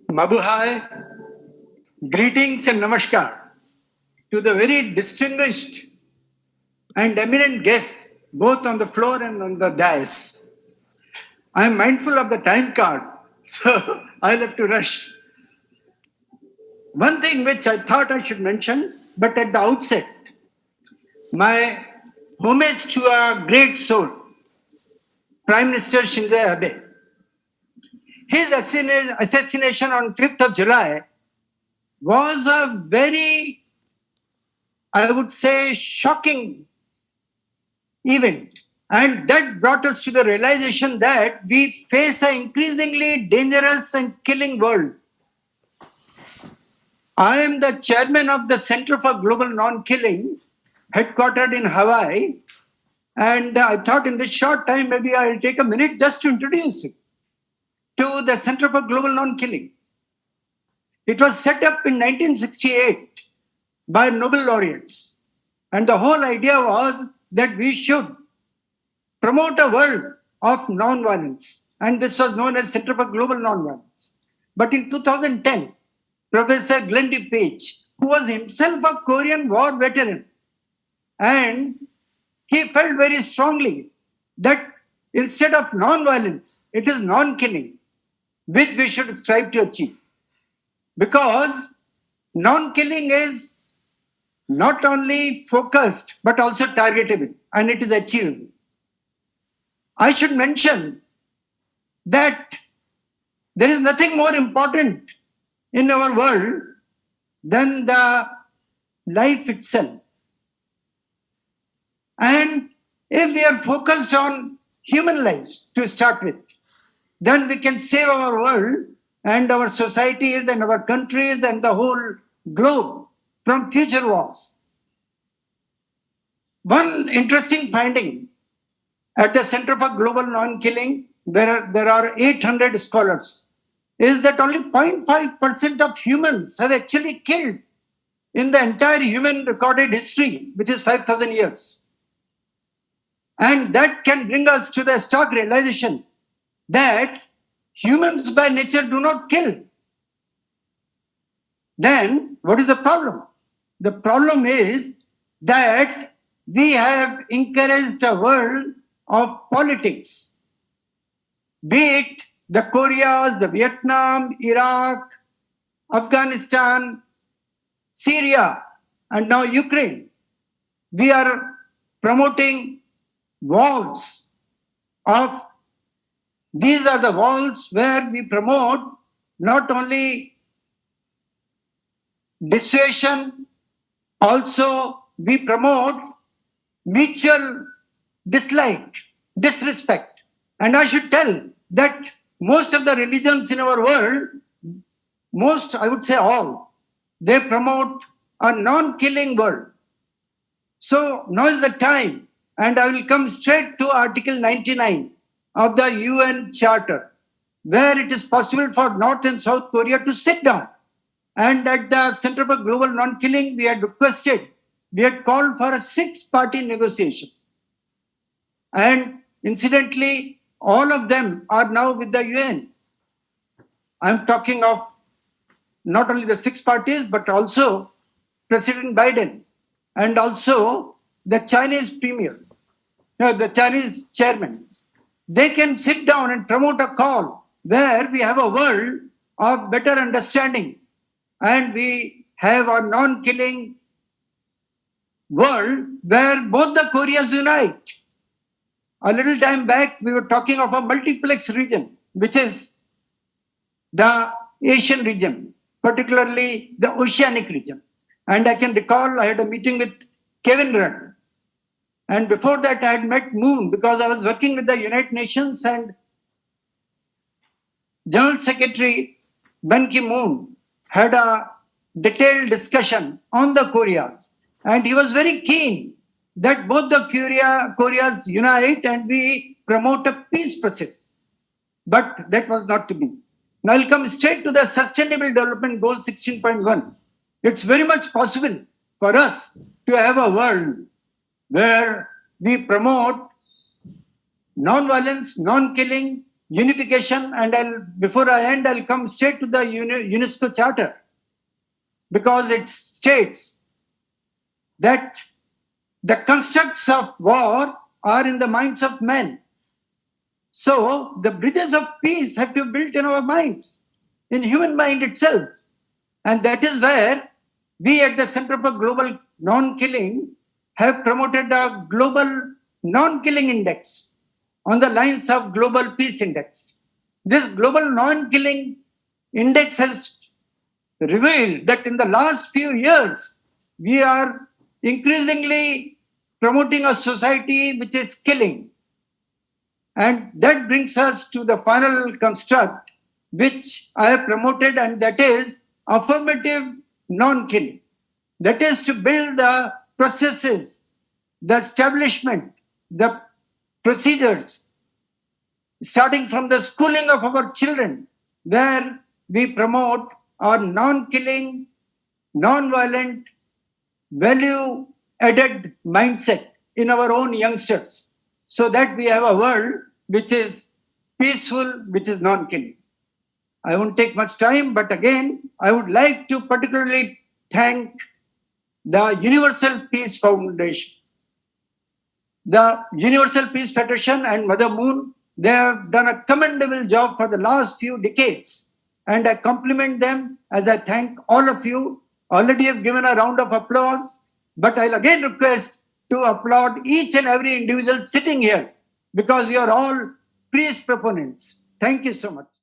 Mabuhay, greetings and namaskar to the very distinguished and eminent guests, both on the floor and on the dais. I am mindful of the time card, so I'll have to rush. One thing which I thought I should mention, but at the outset, my homage to a great soul, Prime Minister Shinzo Abe. His assassination on 5th of July was a very, I would say, shocking event. And that brought us to the realization that we face an increasingly dangerous and killing world. I am the chairman of the Center for Global Non-Killing, headquartered in Hawaii. And I thought in this short time, maybe I'll take a minute just to introduce it to the Center for Global Non-Killing. It was set up in 1968 by Nobel laureates. And the whole idea was that we should promote a world of non-violence. And this was known as Center for Global Non-Violence. But in 2010, Professor Glenn D. Page, who was himself a Korean War veteran, and he felt very strongly that instead of non-violence, it is non-killing, which we should strive to achieve. Because non-killing is not only focused, but also targetable, and it is achievable. I should mention that there is nothing more important in our world than the life itself. And if we are focused on human lives to start with, then we can save our world and our societies and our countries and the whole globe from future wars. One interesting finding at the Center for Global Non-Killing, where there are 800 scholars, is that only 0.5% of humans have actually killed in the entire human recorded history, which is 5,000 years. And that can bring us to the stark realization that humans by nature do not kill. Then what is the problem? The problem is that we have encouraged a world of politics, be it the Koreas, the Vietnam, Iraq, Afghanistan, Syria, and now Ukraine. We are promoting walls of, these are the walls where we promote not only dissuasion, also we promote mutual dislike, disrespect. And I should tell that most of the religions in our world, most, I would say all, they promote a non-killing world. So now is the time, and I will come straight to Article 99 of the UN Charter, where it is possible for North and South Korea to sit down. And at the Center for Global Non-Killing, we had called for a 6-party negotiation. And incidentally, all of them are now with the UN. I'm talking of not only the 6 parties, but also President Biden and also the Chinese premier, the Chinese chairman. They can sit down and promote a call where we have a world of better understanding and we have a non-killing world where both the Koreas unite. A little time back, we were talking of a multiplex region, which is the Asian region, particularly the Oceanic region. And I can recall I had a meeting with Kevin Rudd. And before that, I had met Moon because I was working with the United Nations, and General Secretary Ban Ki-moon had a detailed discussion on the Koreas. And he was very keen that both the Koreas unite and we promote a peace process. But that was not to be. Now I'll come straight to the Sustainable Development Goal 16.1. It's very much possible for us to have a world where we promote non-violence, non-killing, unification, and before I end, I'll come straight to the UNESCO Charter, because it states that the constructs of war are in the minds of men. So the bridges of peace have to be built in our minds, in human mind itself. And that is where we at the Center for Global Non-Killing have promoted a global non-killing index on the lines of Global Peace Index. This global non-killing index has revealed that in the last few years, we are increasingly promoting a society which is killing. And that brings us to the final construct which I have promoted, and that is affirmative non-killing. That is to build the processes, the establishment, the procedures, starting from the schooling of our children, where we promote our non-killing, non-violent, value-added mindset in our own youngsters, so that we have a world which is peaceful, which is non-killing. I won't take much time, but again, I would like to particularly thank the Universal Peace Foundation, the Universal Peace Federation and Mother Moon. They have done a commendable job for the last few decades, and I compliment them as I thank all of you. Already have given a round of applause, but I'll again request to applaud each and every individual sitting here, because you are all peace proponents. Thank you so much.